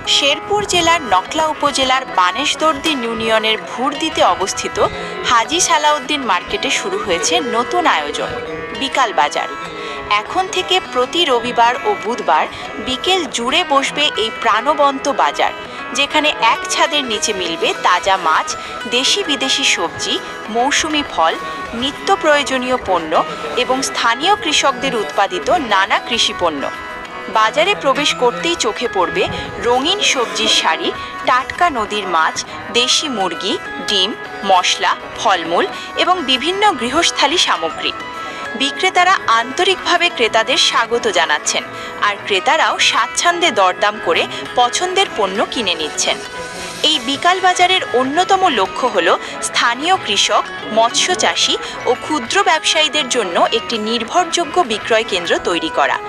শেরপুর জেলার নকলা উপজেলার বানেশদর্দি ইউনিয়নের ভুরদিতে অবস্থিত হাজী সালাউদ্দিন মার্কেটে শুরু হয়েছে নতুন আয়োজন বিকাল বাজার। এখন থেকে প্রতি রবিবার ও বুধবার বিকেল জুড়ে বসবে এই প্রাণবন্ত বাজার, যেখানে এক ছাদের নিচে মিলবে তাজা মাছ, দেশি বিদেশি সবজি, মৌসুমি ফল, নিত্য প্রয়োজনীয় পণ্য এবং স্থানীয় কৃষকদের উৎপাদিত নানা কৃষিপণ্য। বাজারে প্রবেশ করতেই চোখে পড়বে রঙিন সবজির সারি, টাটকা নদীর মাছ, দেশি মুরগি, ডিম, মশলা, ফলমূল এবং বিভিন্ন গৃহস্থালী সামগ্রী। বিক্রেতারা আন্তরিকভাবে ক্রেতাদের স্বাগত জানাচ্ছেন, আর ক্রেতারাও স্বাচ্ছন্দ্যে দরদাম করে পছন্দের পণ্য কিনে নিচ্ছেন। এই বিকাল বাজারের অন্যতম লক্ষ্য হল স্থানীয় কৃষক, মৎস্য চাষি ও ক্ষুদ্র ব্যবসায়ীদের জন্য একটি নির্ভরযোগ্য বিক্রয় কেন্দ্র তৈরি করা।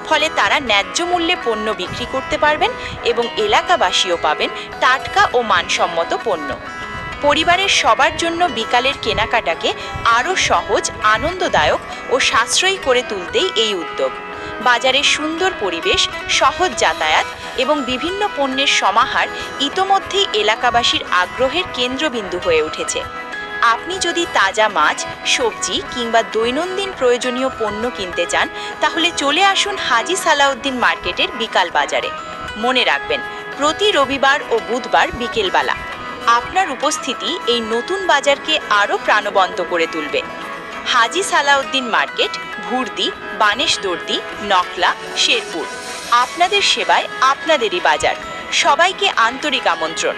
ফলে তারা ন্যায্য মূল্যে পণ্য বিক্রি করতে পারবেন এবং এলাকাবাসীও পাবেন টাটকা ও মানসম্মত পণ্য। পরিবারের সবার জন্য বিকালের কেনাকাটাকে আরও সহজ, আনন্দদায়ক ও সাশ্রয়ী করে তুলতেই এই উদ্যোগ। বাজারের সুন্দর পরিবেশ, সহজ যাতায়াত এবং বিভিন্ন পণ্যের সমাহার ইতোমধ্যেই এলাকাবাসীর আগ্রহের কেন্দ্রবিন্দু হয়ে উঠেছে। আপনি যদি তাজা মাছ, সবজি কিংবা দৈনন্দিন প্রয়োজনীয় পণ্য কিনতে চান, তাহলে চলে আসুন হাজী সালাউদ্দিন মার্কেটের বিকাল বাজারে। মনে রাখবেন, প্রতি রবিবার ও বুধবার বিকেলবেলা আপনার উপস্থিতি এই নতুন বাজারকে আরও প্রাণবন্ত করে তুলবে। হাজী সালাউদ্দিন মার্কেট, ভুরদি, বানেশদর্দি, নকলা, শেরপুর। আপনাদের সেবায় আপনাদেরই বাজার। সবাইকে আন্তরিক আমন্ত্রণ।